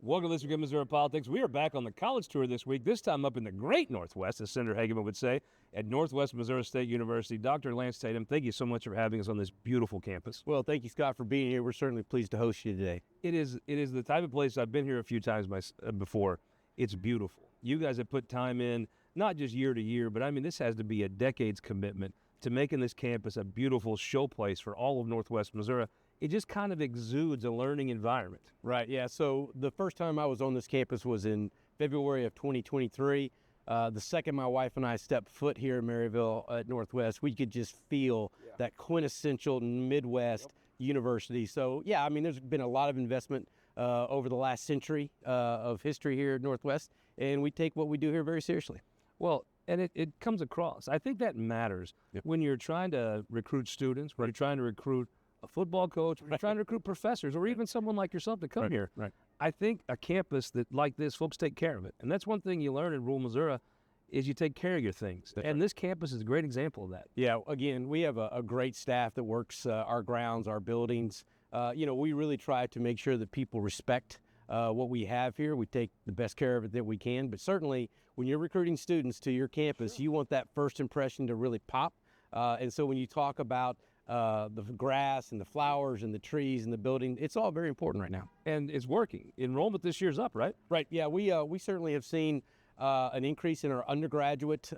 Welcome to This Week in Missouri Politics. We are back on the college tour this week, this time up in the great Northwest, as Senator Hageman would say, at Northwest Missouri State University. Dr. Lance Tatum, thank you so much for having us on this beautiful campus. Well, thank you, Scott, for being here. We're certainly pleased to host you today. It is the type of place, I've been here a few times before. It's beautiful. You guys have put time in, not just year to year, but I mean, this has to be a decade's commitment to making this campus a beautiful show place for all of Northwest Missouri. It just kind of exudes a learning environment. Right, yeah. So the first time I was on this campus was in February of 2023. The second my wife and I stepped foot here in Maryville at Northwest, we could just feel that quintessential Midwest university. So, yeah, I mean, there's been a lot of investment over the last century of history here at Northwest, and we take what we do here very seriously. Well, and it comes across. I think that matters when you're trying to recruit students, when you're trying to recruit a football coach, when you're trying to recruit professors, or even someone like yourself to come here. Right. I think a campus that like this, folks take care of it. And that's one thing you learn in rural Missouri is you take care of your things. And this campus is a great example of that. Yeah, again, we have a great staff that works our grounds, our buildings. We really try to make sure that people respect what we have here. We take the best care of it that we can. But certainly, when you're recruiting students to your campus, you want that first impression to really pop. And so when you talk about the grass and the flowers and the trees and the building, it's all very important right now. And it's working. Enrollment this year's up, right? Right, yeah, we certainly have seen an increase in our undergraduate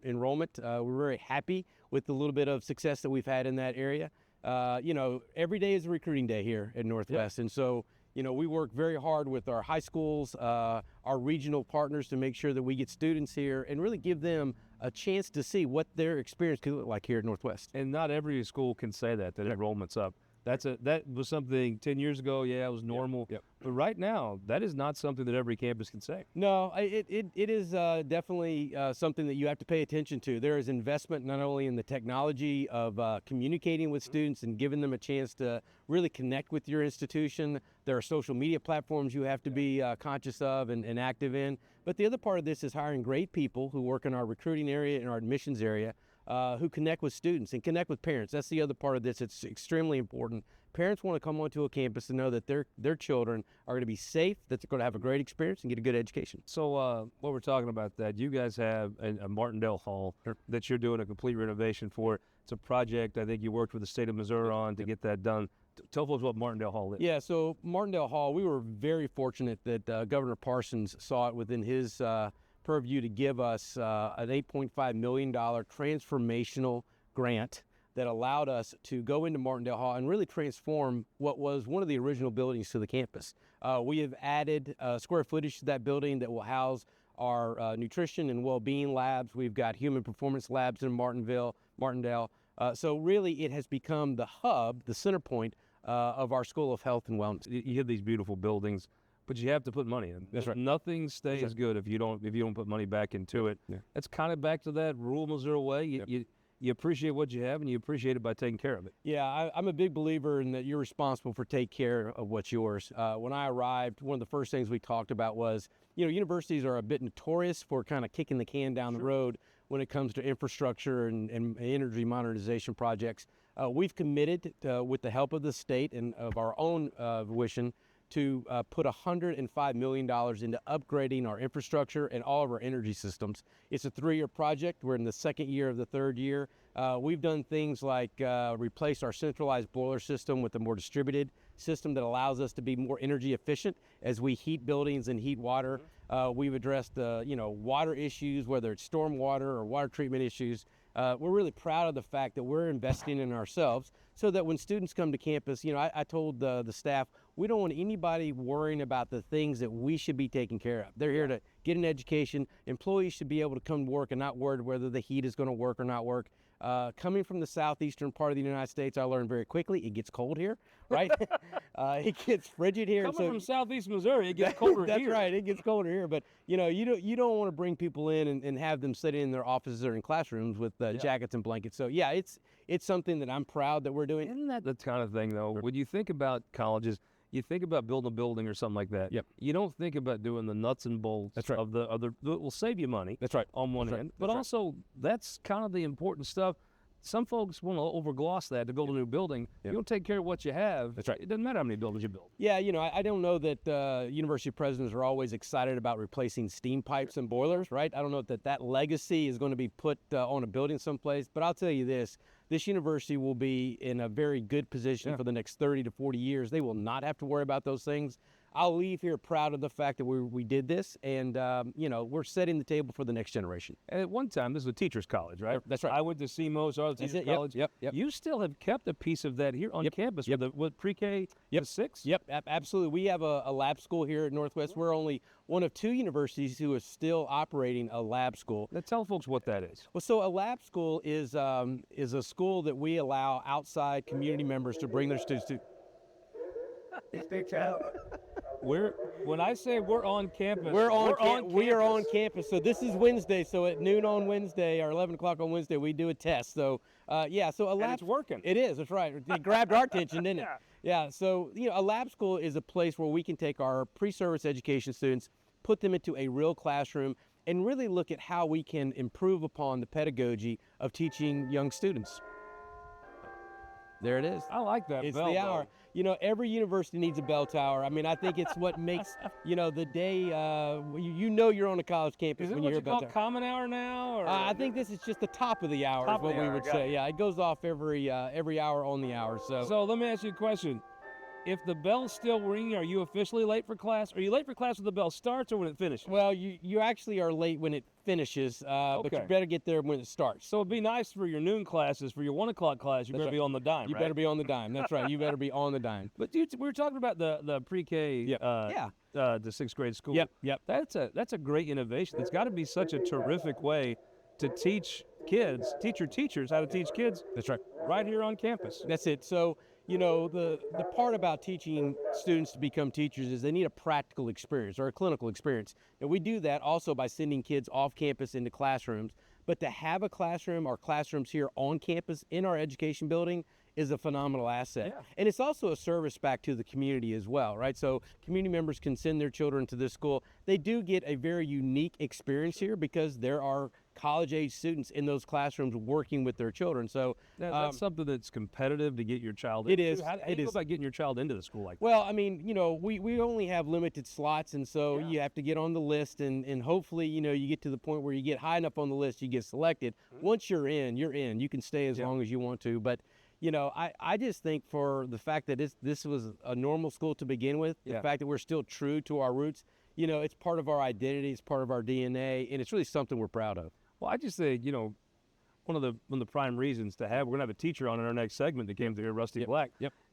enrollment. We're very happy with the little bit of success that we've had in that area. Every day is a recruiting day here at Northwest, and so we work very hard with our high schools, our regional partners to make sure that we get students here and really give them a chance to see what their experience could look like here at Northwest. And not every school can say that enrollment's up. That was something 10 years ago, it was normal. Yep. But right now, that is not something that every campus can say. No, it is definitely something that you have to pay attention to. There is investment not only in the technology of communicating with students and giving them a chance to really connect with your institution. There are social media platforms you have to be conscious of and active in. But the other part of this is hiring great people who work in our recruiting area and our admissions area, who connect with students and connect with parents. That's the other part of this. It's extremely important. Parents want to come onto a campus and know that their children are going to be safe, that they're going to have a great experience and get a good education. So what we're talking about, that you guys have a Martindale Hall that you're doing a complete renovation for. It's a project I think you worked with the state of Missouri on to get that done. Tell folks what Martindale Hall is. Yeah, so Martindale Hall, we were very fortunate that Governor Parsons saw it within his purview to give us an $8.5 million transformational grant that allowed us to go into Martindale Hall and really transform what was one of the original buildings to the campus. We have added square footage to that building that will house our nutrition and well-being labs. We've got human performance labs in Martindale. So really it has become the hub, the center point of our School of Health and Wellness. You have these beautiful buildings, but you have to put money in. That's right. Nothing stays good if you don't put money back into it. Yeah. That's kind of back to that rural Missouri way. You appreciate what you have, and you appreciate it by taking care of it. Yeah, I'm a big believer in that you're responsible for taking care of what's yours. When I arrived, one of the first things we talked about was, universities are a bit notorious for kind of kicking the can down the road when it comes to infrastructure and energy modernization projects. We've committed, with the help of the state and of our own volition, to put $105 million into upgrading our infrastructure and all of our energy systems. It's a 3-year project. We're in the second year of the third year. We've done things like replace our centralized boiler system with a more distributed system that allows us to be more energy efficient as we heat buildings and heat water. We've addressed water issues, whether it's storm water or water treatment issues. We're really proud of the fact that we're investing in ourselves so that when students come to campus, I told the staff, we don't want anybody worrying about the things that we should be taking care of. They're here to get an education. Employees should be able to come to work and not worry whether the heat is going to work or not work. Coming from the southeastern part of the United States, I learned very quickly it gets cold here, right? It gets frigid here. Coming from southeast Missouri, it gets colder that's here. That's right, it gets colder here. But you don't want to bring people in and have them sitting in their offices or in classrooms with jackets and blankets. So yeah, it's something that I'm proud that we're doing. Isn't that the kind of thing though? When you think about colleges, you think about building a building or something like that. Yep. You don't think about doing the nuts and bolts of the that will save you money. That's right. On one end, but also that's kind of the important stuff. some folks want to overgloss that to build a new building. You don't take care of what you have. That's right. It doesn't matter how many buildings you build. Yeah, I don't know that university presidents are always excited about replacing steam pipes and boilers, right? I don't know that legacy is going to be put on a building someplace, but I'll tell you this university will be in a very good position for the next 30 to 40 years. They will not have to worry about those things. I'll leave here proud of the fact that we did this, and we're setting the table for the next generation. And at one time, this was a teacher's college, right? That's right. I went to CMOS, or teacher's college. Yep. You still have kept a piece of that here on campus with pre-K to 6? Yep, absolutely. We have a lab school here at Northwest. We're only one of 2 universities who is still operating a lab school. Now tell folks what that is. Well, so a lab school is a school that we allow outside community members to bring their students to. When I say we're on campus, we are on campus. So this is Wednesday. So at noon on Wednesday or 11 o'clock on Wednesday, we do a test. So so a lab. And it's working. It is. That's right. It grabbed our attention, didn't it? Yeah. So a lab school is a place where we can take our pre-service education students, put them into a real classroom, and really look at how we can improve upon the pedagogy of teaching young students. There it is. I like that. It's bell, the hour. though. Every university needs a bell tower. I mean, I think it's what makes, the day, you're on a college campus Is it when what you hear you call bell tower. common hour now? Or? I think this is just the top of the hour, Top is what of the we hour, would got say. it. Yeah, it goes off every hour on the hour. So let me ask you a question. If the bell's still ringing, are you officially late for class? Are you late for class when the bell starts or when it finishes? Well, you actually are late when it finishes, but you Okay. better get there when it starts. So it'd be nice for your noon classes, for your 1 o'clock class, you better right. be on the dime, You right? better be on the dime. That's right. You better be on the dime. But we were talking about the pre-K the 6th grade school. Yep. That's a great innovation. It's got to be such a terrific way to teach kids, teach your teachers how to teach kids. That's right. Right here on campus. That's it. So, the part about teaching students to become teachers is they need a practical experience or a clinical experience. And we do that also by sending kids off campus into classrooms. But to have a classroom or classrooms here on campus in our education building is a phenomenal asset. Yeah. And it's also a service back to the community as well, right? So community members can send their children to this school. They do get a very unique experience here because there are college-age students in those classrooms working with their children. So Now, that's something that's competitive to get your child It into. is. How do you go about getting your child into the school like that? Well, I mean, we only have limited slots, and so you have to get on the list, and hopefully, you get to the point where you get high enough on the list, you get selected. Once you're in, you're in. You can stay as long as you want to. But, I just think for the fact that this was a normal school to begin with, the fact that we're still true to our roots, it's part of our identity, it's part of our DNA, and it's really something we're proud of. Well, I just say, one of the prime reasons to have, we're going to have a teacher on in our next segment that came through here, Rusty Black,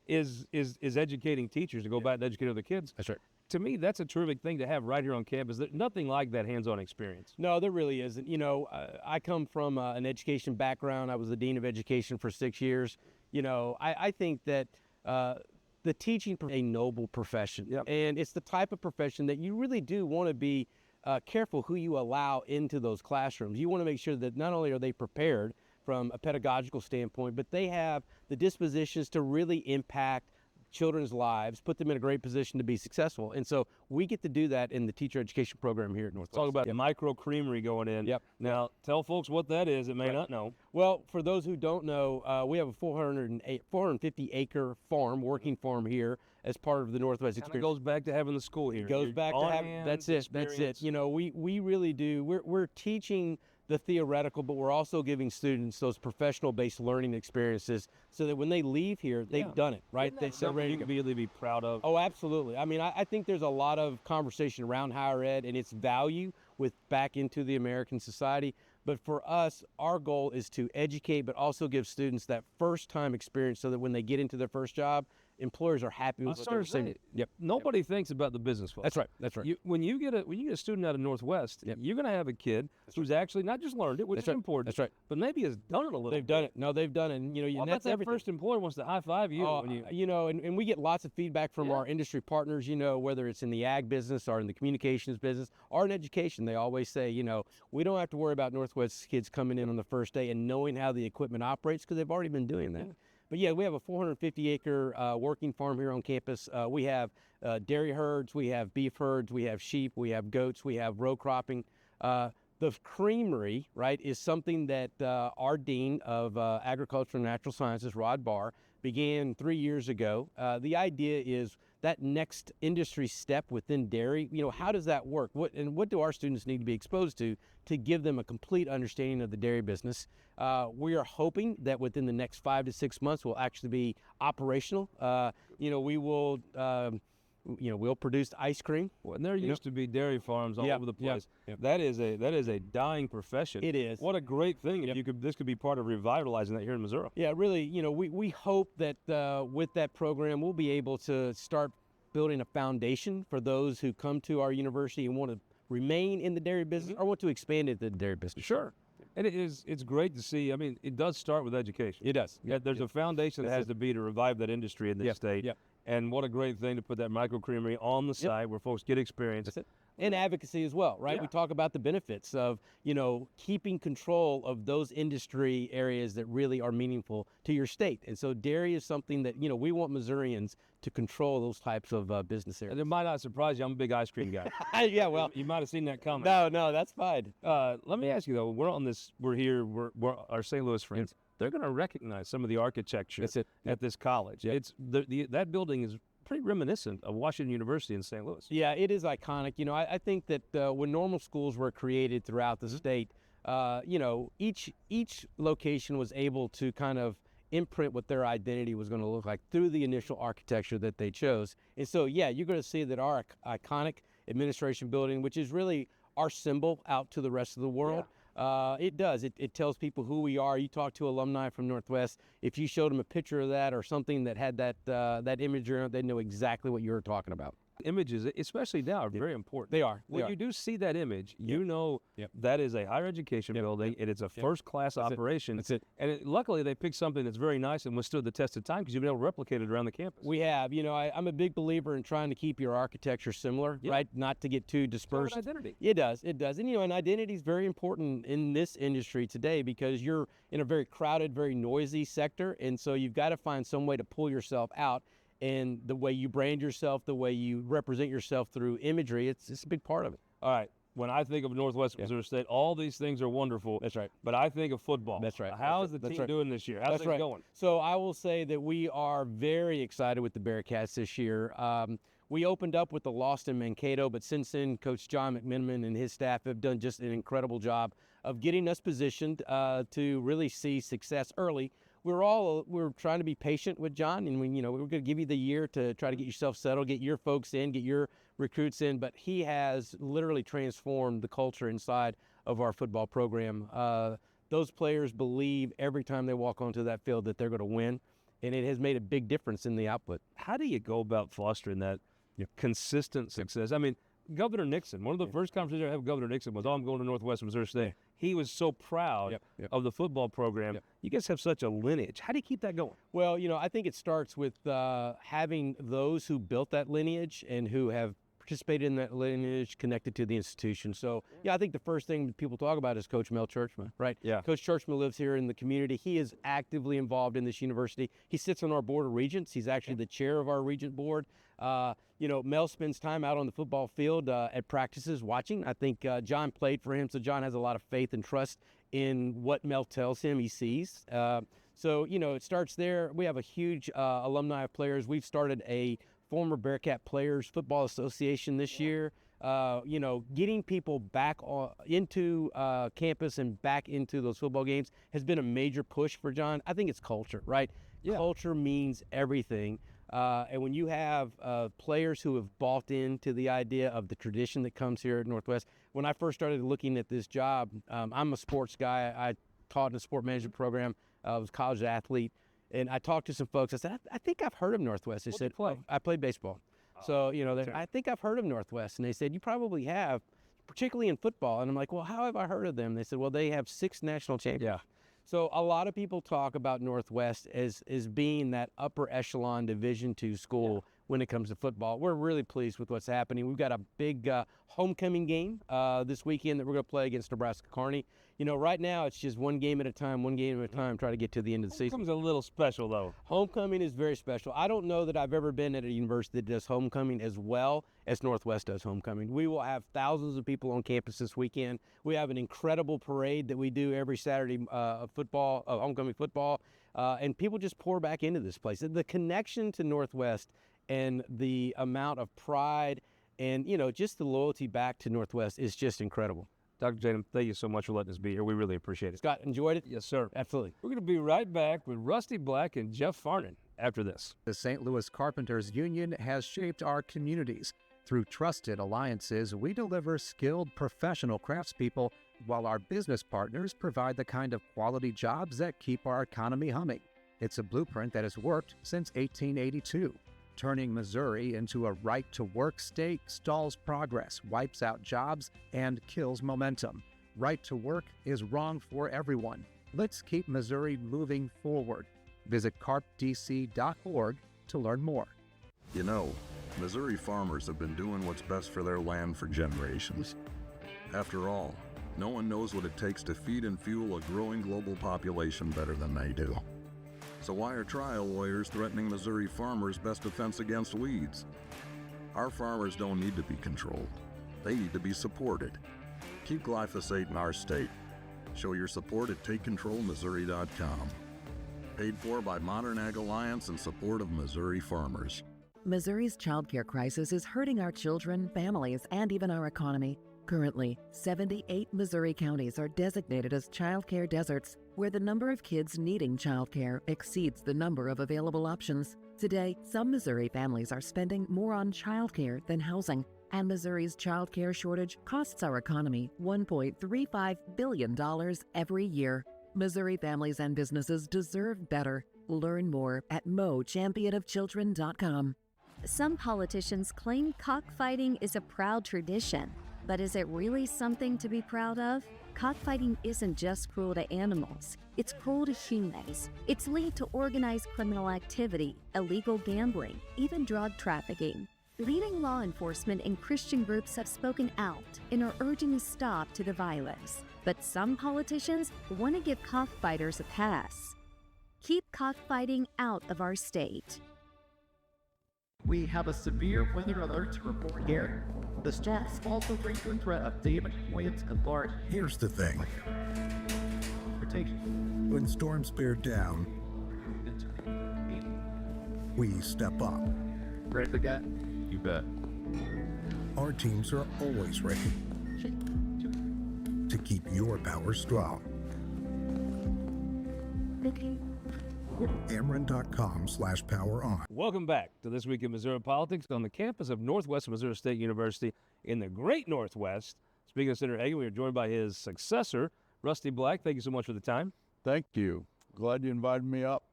is educating teachers to go back and educate other kids. That's right. To me, that's a terrific thing to have right here on campus. There's nothing like that hands-on experience. No, there really isn't. I come from an education background. I was the dean of education for 6 years. I think that the teaching is a noble profession, and it's the type of profession that you really do want to be careful who you allow into those classrooms. You want to make sure that not only are they prepared from a pedagogical standpoint, but they have the dispositions to really impact children's lives, put them in a great position to be successful. And so we get to do that in the teacher education program here at Northwest. Talk about micro creamery going in. Now, tell folks what that is that may not know. Well, for those who don't know, we have a 450 acre farm, working farm here as part of the Northwest It experience. goes back to having the school here. It goes back to having, that's it. We really do. We're teaching the theoretical, but we're also giving students those professional-based learning experiences so that when they leave here, they've done it, right? They're ready you to can really be proud of. Oh, absolutely. I mean, I think there's a lot of conversation around higher ed and its value with back into the American society. But for us, our goal is to educate, but also give students that first-time experience so that when they get into their first job, employers are happy with what they're saying. Nobody thinks about the business folks. That's right. When you get a student out of Northwest, you're going to have a kid who's actually not just learned it, which is important. That's right. But maybe has done it a little. They've done it. No, they've done it. And, Well, that's that everything. first employer wants to high five you. And we get lots of feedback from our industry, whether it's in the ag business or in the communications business or in education. They always say, we don't have to worry about Northwest kids coming in on the first day and knowing how the equipment operates because they've already been doing that. But we have a 450 acre working farm here on campus. We have dairy herds, we have beef herds, we have sheep, we have goats, we have row cropping. The The creamery, right, is something that our Dean of Agriculture and Natural Sciences, Rod Barr, began 3 years ago. The idea is that next industry step within dairy, how does that work? What do our students need to be exposed to give them a complete understanding of the dairy business? We are hoping that within the next 5 to 6 months we'll actually be operational. We will we'll produce ice cream. Well, and there used to be dairy farms all over the place. That is a dying profession. It is. What a great thing if this could be part of revitalizing that here in Missouri. Yeah, really. We hope that with that program we'll be able to start building a foundation for those who come to our university and want to remain in the dairy business or want to expand into the dairy business. Sure. And it's great to see. I mean, it does start with education. It does. Yeah, there's a foundation that has to be to revive that industry in this state. Yep. And what a great thing to put that micro creamery on the site where folks get experience. That's it. And advocacy as well, right? Yeah. We talk about the benefits of, keeping control of those industry areas that really are meaningful to your state. And so dairy is something that, we want Missourians to control those types of business areas. And it might not surprise you, I'm a big ice cream guy. Yeah, well. You might have seen that coming. No, that's fine. Let me ask you, though, we're here, we're our St. Louis friends. They're going to recognize some of the architecture at this college. Yep. It's that building is pretty reminiscent of Washington University in St. Louis. Yeah, it is iconic. I think that when normal schools were created throughout the state, each location was able to kind of imprint what their identity was going to look like through the initial architecture that they chose. And so, you're going to see that our iconic administration building, which is really our symbol out to the rest of the world, it does. It tells people who we are. You talk to alumni from Northwest. If you showed them a picture of that or something that had that imagery on it, they'd know exactly what you were talking about. Images, especially now, are very important. They are. When you do see that image, that is a higher education building, and it's a first-class operation. That's it. And luckily, they picked something that's very nice and withstood the test of time because you've been able to replicate it around the campus. We have. I'm a big believer in trying to keep your architecture similar, right? Not to get too dispersed. It's identity. It does. And, and identity is very important in this industry today because you're in a very crowded, very noisy sector, and so you've got to find some way to pull yourself out. And the way you brand yourself, the way you represent yourself through imagery, it's a big part of it. All right. When I think of Northwest Missouri State, all these things are wonderful. That's right. But I think of football. That's right. How's the team doing this year? How's it going? So I will say that we are very excited with the Bearcats this year. We opened up with the loss in Mankato, but since then, Coach John McMenamin and his staff have done just an incredible job of getting us positioned to really see success early. We're trying to be patient with John, and we're going to give you the year to try to get yourself settled, get your folks in, get your recruits in. But he has literally transformed the culture inside of our football program. Those players believe every time they walk onto that field that they're going to win, and it has made a big difference in the output. How do you go about fostering that consistent success? I mean, Governor Nixon, one of the first conversations I had with Governor Nixon was, I'm going to Northwest Missouri State. He was so proud of the football program. You guys have such a lineage. How do you keep that going? Well, I think it starts with having those who built that lineage and who have participated in that lineage connected to the institution. So, I think the first thing people talk about is Coach Mel Churchman, right? Yeah. Coach Churchman lives here in the community. He is actively involved in this university. He sits on our board of regents. He's actually the chair of our regent board. Mel spends time out on the football field at practices watching. I think John played for him, so John has a lot of faith and trust in what Mel tells him he sees. So, it starts there. We have a huge alumni of players. We've started a former Bearcat Players Football Association this year. Getting people back into campus and back into those football games has been a major push for John. I think it's culture, right? Yeah. Culture means everything. And when you have players who have bought into the idea of the tradition that comes here at Northwest, when I first started looking at this job, I'm a sports guy. I taught in a sport management program. I was a college athlete. And I talked to some folks. I said, I think I've heard of Northwest. They said, I played baseball. So, I think I've heard of Northwest. And they said, you probably have, particularly in football. And I'm like, well, how have I heard of them? They said, well, they have 6 national champions. Yeah. So a lot of people talk about Northwest as being that upper echelon Division II school when it comes to football. We're really pleased with what's happening. We've got a big homecoming game this weekend that we're going to play against Nebraska Kearney. right now it's just one game at a time, try to get to the end of the season. Homecoming's a little special, though. Homecoming is very special. I don't know that I've ever been at a university that does homecoming as well as Northwest does homecoming. We will have thousands of people on campus this weekend. We have an incredible parade that we do every Saturday, homecoming football, and people just pour back into this place. The connection to Northwest and the amount of pride and, just the loyalty back to Northwest is just incredible. Dr. Tatum, thank you so much for letting us be here. We really appreciate it. Scott, enjoyed it? Yes, sir. Absolutely. We're going to be right back with Rusty Black and Jeff Farnan after this. The St. Louis Carpenters Union has shaped our communities. Through trusted alliances, we deliver skilled professional craftspeople while our business partners provide the kind of quality jobs that keep our economy humming. It's a blueprint that has worked since 1882. Turning Missouri into a right-to-work state stalls progress, wipes out jobs, and kills momentum. Right to work is wrong for everyone. Let's keep Missouri moving forward. Visit carpdc.org to learn more. You know, Missouri farmers have been doing what's best for their land for generations. After all, no one knows what it takes to feed and fuel a growing global population better than they do. So why are trial lawyers threatening Missouri farmers' best defense against weeds? Our farmers don't need to be controlled. They need to be supported. Keep glyphosate in our state. Show your support at TakeControlMissouri.com. Paid for by Modern Ag Alliance in support of Missouri farmers. Missouri's childcare crisis is hurting our children, families, and even our economy. Currently, 78 Missouri counties are designated as childcare deserts, where the number of kids needing childcare exceeds the number of available options. Today, some Missouri families are spending more on childcare than housing, and Missouri's childcare shortage costs our economy $1.35 billion every year. Missouri families and businesses deserve better. Learn more at mochampionofchildren.com. Some politicians claim cockfighting is a proud tradition, but is it really something to be proud of? Cockfighting isn't just cruel to animals, it's cruel to humans. It's linked to organized criminal activity, illegal gambling, even drug trafficking. Leading law enforcement and Christian groups have spoken out and are urging a stop to the violence. But some politicians want to give cockfighters a pass. Keep cockfighting out of our state. We have a severe weather alert to report here. The storms also bring the threat of damage, winds, and large. Here's the thing. When storms bear down, we step up. Ready to get? You bet. Our teams are always ready to keep your power strong. Ameren.com/poweron. Welcome back to This Week in Missouri Politics on the campus of Northwest Missouri State University in the great Northwest. Speaking of Senator Hagan, we are joined by his successor, Rusty Black. Thank you so much for the time. Thank you. Glad you invited me up.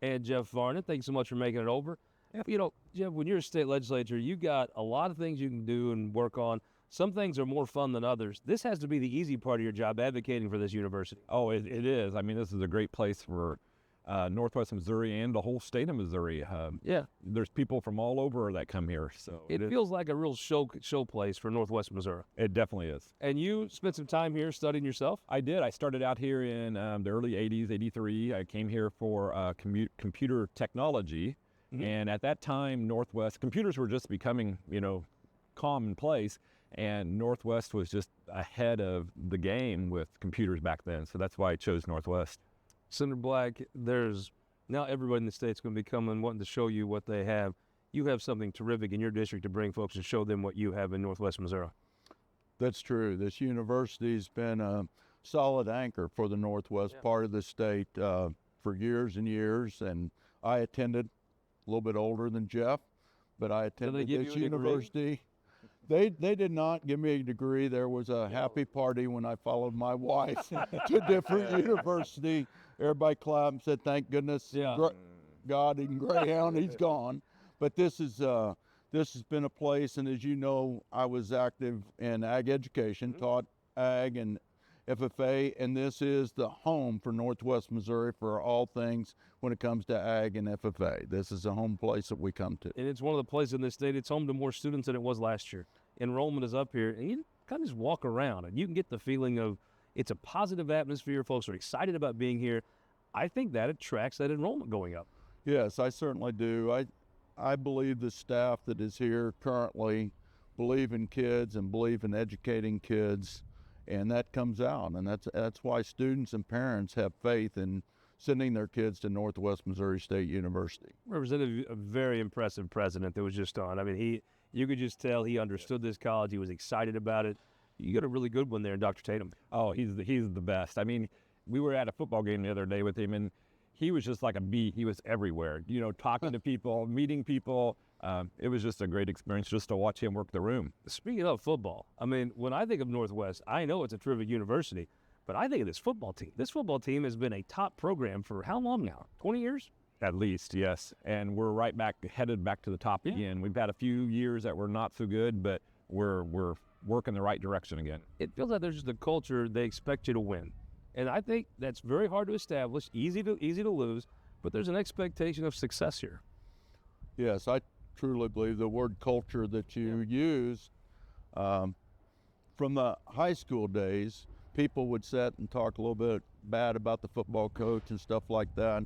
And Jeff Farnan, thank you so much for making it over. Jeff, when you're a state legislator, you got a lot of things you can do and work on. Some things are more fun than others. This has to be the easy part of your job, advocating for this university. Oh, it is. I mean, this is a great place for Northwest Missouri and the whole state of Missouri. There's people from all over that come here. So it feels like a real show place for Northwest Missouri. It definitely is. And you spent some time here studying yourself? I did. I started out here in the early 80s, 83. I came here for computer technology. Mm-hmm. And at that time, Northwest, computers were just becoming, commonplace. And Northwest was just ahead of the game with computers back then. So that's why I chose Northwest. Senator Black, there's now everybody in the state's going to be coming, wanting to show you what they have. You have something terrific in your district to bring folks and show them what you have in Northwest Missouri. That's true. This university's been a solid anchor for the Northwest part of the state for years and years. And I attended, a little bit older than Jeff, but I attended this university. They did not give me a degree. There was a happy party when I followed my wife to a different university. Everybody clapped and said, thank goodness, God and Greyhound, he's gone. But this has been a place, and as you know, I was active in ag education, taught ag and FFA, and this is the home for Northwest Missouri for all things when it comes to ag and FFA. This is a home place that we come to. And it's one of the places in this state, it's home to more students than it was last year. Enrollment is up here, and you kind of just walk around, and you can get the feeling of, It's a positive atmosphere. Folks are excited about being here. I think that attracts that enrollment going up. Yes, I certainly do. I believe the staff that is here currently believe in kids and believe in educating kids, and that comes out. And that's why students and parents have faith in sending their kids to Northwest Missouri State University. Representative, a very impressive president that was just on. I mean, you could just tell he understood this college. He was excited about it. You got a really good one there in Dr. Tatum. Oh, he's the best. I mean, we were at a football game the other day with him, and he was just like a bee. He was everywhere, you know, talking to people, meeting people. It was just a great experience just to watch him work the room. Speaking of football, I mean, when I think of Northwest, I know it's a terrific university, but I think of this football team. This football team has been a top program for how long now? 20 years? At least, yes. And we're headed back to the top again. We've had a few years that were not so good, but we're working the right direction again. It feels like there's just a culture they expect you to win. And I think that's very hard to establish, easy to lose, but there's an expectation of success here. Yes, I truly believe the word culture that you use, from the high school days, people would sit and talk a little bit bad about the football coach and stuff like that.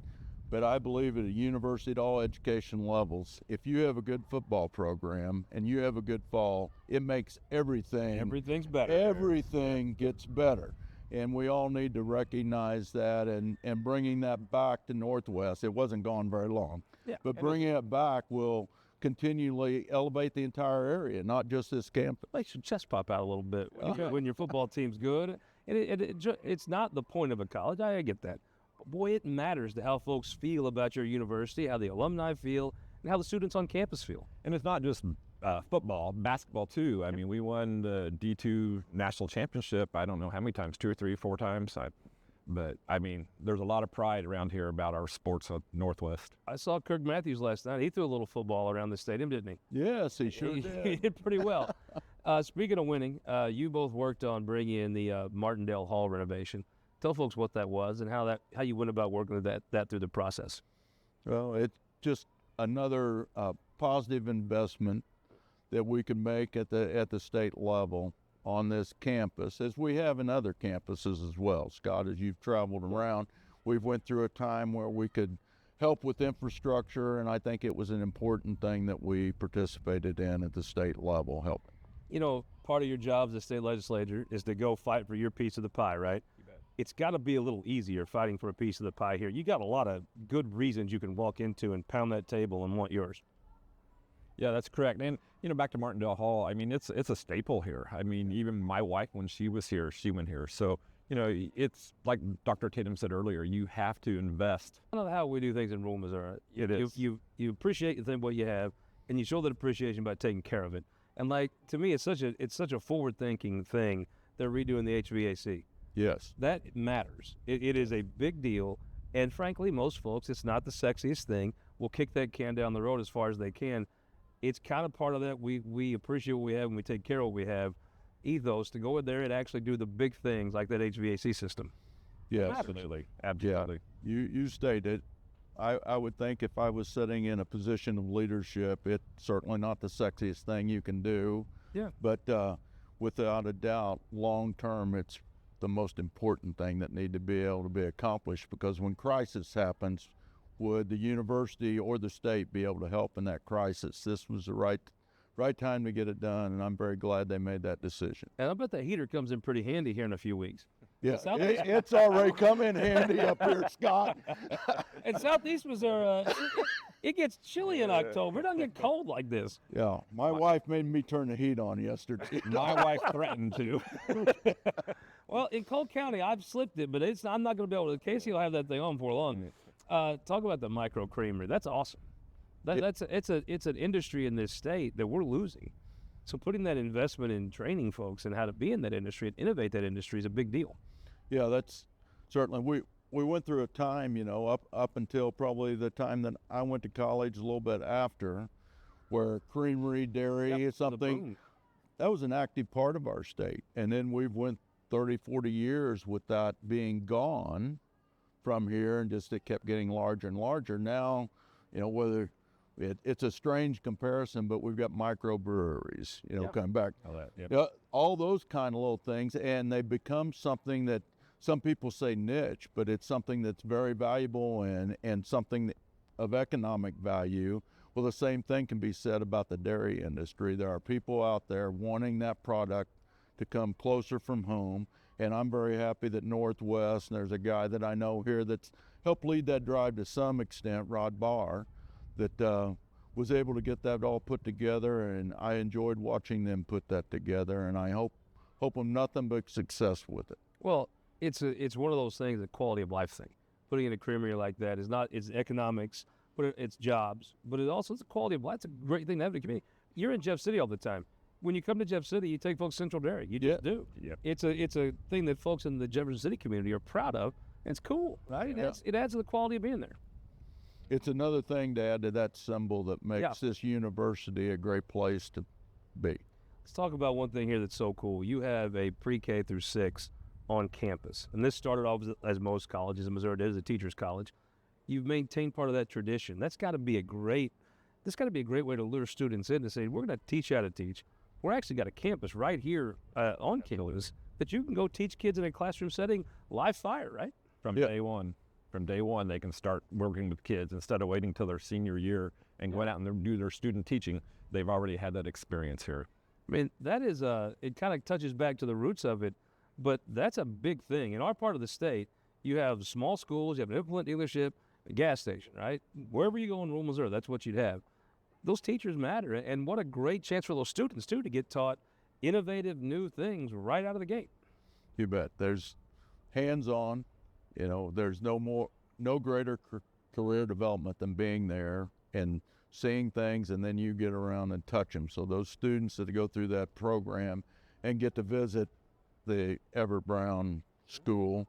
But I believe at a university at all education levels, if you have a good football program and you have a good fall, it makes Everything's better. Everything gets better. And we all need to recognize that and bringing that back to Northwest. It wasn't gone very long, but bringing it back will continually elevate the entire area, not just this campus. Makes your chest pop out a little bit when your football team's good. And it's not the point of a college. I get that. But boy, it matters to how folks feel about your university, how the alumni feel, and how the students on campus feel. And it's not just football, basketball too. I mean, we won the D2 national championship, I don't know how many times, 2 or 3, 4 times. But I mean, there's a lot of pride around here about our sports at Northwest. I saw Kirk Matthews last night. He threw a little football around the stadium, didn't he? Yes, he sure did. He did pretty well. Speaking of winning, you both worked on bringing in the Martindale Hall renovation. Tell folks what that was and how you went about working with that through the process. Well, it's just another positive investment that we can make at the state level on this campus, as we have in other campuses as well. Scott, as you've traveled around, we've went through a time where we could help with infrastructure, and I think it was an important thing that we participated in at the state level, helping. You know, part of your job as a state legislator is to go fight for your piece of the pie, right? You bet. It's got to be a little easier fighting for a piece of the pie here. You got a lot of good reasons you can walk into and pound that table and want yours. Yeah, that's correct. And, you know, back to Martindale Hall, I mean, it's a staple here. I mean, even my wife, when she was here, she went here. So, you know, it's like Dr. Tatum said earlier, you have to invest. I don't know how we do things in rural Missouri. It is. You appreciate what you have, and you show that appreciation by taking care of it. And, like, to me, it's such a forward-thinking thing. They're redoing the HVAC. Yes. That matters. It is a big deal. And, frankly, most folks, it's not the sexiest thing. We'll kick that can down the road as far as they can. It's kind of part of that we appreciate what we have and we take care of what we have ethos to go in there and actually do the big things like that HVAC system. Yes. Absolutely. Absolutely. Yeah. You stated, I would think if I was sitting in a position of leadership, it's certainly not the sexiest thing you can do. Yeah. But without a doubt, long term, it's the most important thing that need to be able to be accomplished, because when crisis happens, would the university or the state be able to help in that crisis? This was the right time to get it done, and I'm very glad they made that decision. And I bet that heater comes in pretty handy here in a few weeks. Yeah, it's already come in handy up here, Scott. In Southeast Missouri, it gets chilly in October. It doesn't get cold like this. Yeah, my wife made me turn the heat on yesterday. My wife threatened to. Well, in Cole County, I've slipped it, but I'm not going to be able to. Casey will have that thing on for long. Talk about the micro creamery. That's awesome. It's an industry in this state that we're losing. So putting that investment in training folks and how to be in that industry and innovate that industry is a big deal. Yeah, that's certainly, we went through a time, you know, up until probably the time that I went to college, a little bit after, where creamery, dairy is something that was an active part of our state. And then we've went 30, 40 years with that being gone from here, and just it kept getting larger and larger. Now, you know, whether It's a strange comparison, but we've got microbreweries, coming back. All that, yep. All those kind of little things, and they become something that some people say niche, but it's something that's very valuable and something of economic value. Well, the same thing can be said about the dairy industry. There are people out there wanting that product to come closer from home, and I'm very happy that Northwest, and there's a guy that I know here that's helped lead that drive to some extent, Rod Barr, that was able to get that all put together, and I enjoyed watching them put that together, and I hope them nothing but success with it. Well, it's one of those things, a quality of life thing. Putting in a creamery like that is not, it's economics, but it's jobs, but it's also a quality of life. It's a great thing to have in the community. You're in Jeff City all the time. When you come to Jeff City, you take folks to Central Dairy. You just do. Yep. It's a thing that folks in the Jefferson City community are proud of, and it's cool, right? It adds to the quality of being there. It's another thing to add to that symbol that makes this university a great place to be. Let's talk about one thing here that's so cool. You have a pre-K through 6 on campus, and this started off as most colleges in Missouri did, as a teacher's college. You've maintained part of that tradition. That's got to be a great way to lure students in to say, we're going to teach you how to teach. We're actually got a campus right here on campus that you can go teach kids in a classroom setting live fire, right? From day one. From day one, they can start working with kids instead of waiting till their senior year and going out and do their student teaching. They've already had that experience here. I mean, that is, it kind of touches back to the roots of it, but that's a big thing. In our part of the state, you have small schools, you have an implement dealership, a gas station, right? Wherever you go in rural Missouri, that's what you'd have. Those teachers matter, and what a great chance for those students, too, to get taught innovative new things right out of the gate. You bet. There's hands-on. There's no greater career development than being there and seeing things, and then you get around and touch them. So those students that go through that program and get to visit the Everett Brown School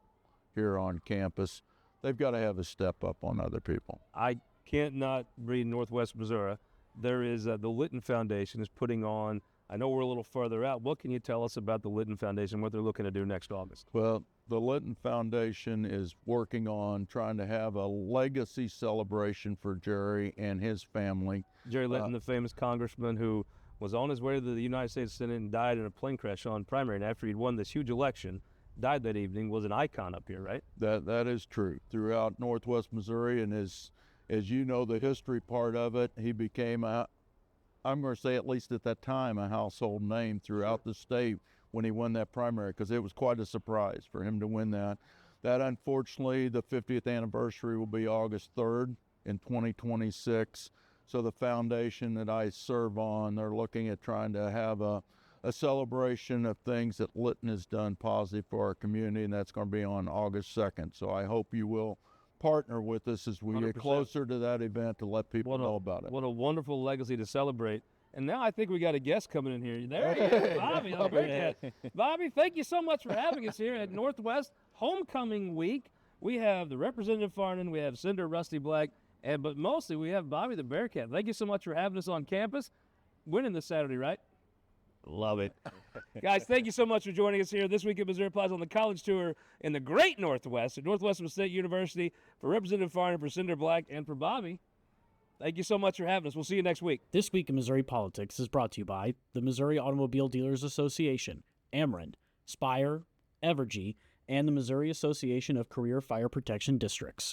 here on campus, they've got to have a step up on other people. I can't not read Northwest Missouri. There is the Litton Foundation is putting on, I know we're a little further out. What can you tell us about the Litton Foundation, what they're looking to do next August? Well, the Litton Foundation is working on trying to have a legacy celebration for Jerry and his family. Jerry Litton, the famous congressman who was on his way to the United States Senate and died in a plane crash on primary, and after he'd won this huge election, died that evening, was an icon up here, right? That is true. Throughout Northwest Missouri, and as you know, the history part of it, he became I'm going to say at least at that time, a household name throughout the state when he won that primary, because it was quite a surprise for him to win that. That, unfortunately, the 50th anniversary will be August 3rd in 2026. So the foundation that I serve on, they're looking at trying to have a celebration of things that Litton has done positive for our community, and that's going to be on August 2nd. So I hope you will partner with us as we 100%. Get closer to that event to let people know about it. What a wonderful legacy to celebrate. And now I think we got a guest coming in here. There he is, Bobby. Bobby, thank you so much for having us here at Northwest Homecoming Week. We have the Representative Farnan, we have Senator Rusty Black, but mostly we have Bobby the Bearcat. Thank you so much for having us on campus. Winning this Saturday, right? Love it. Guys, thank you so much for joining us here this week at Missouri Plaza on the college tour in the great Northwest at Northwestern State University. For Representative Farnan, for Senator Black, and for Bobby, thank you so much for having us. We'll see you next week. This Week in Missouri Politics is brought to you by the Missouri Automobile Dealers Association, Ameren, Spire, Evergy, and the Missouri Association of Career Fire Protection Districts.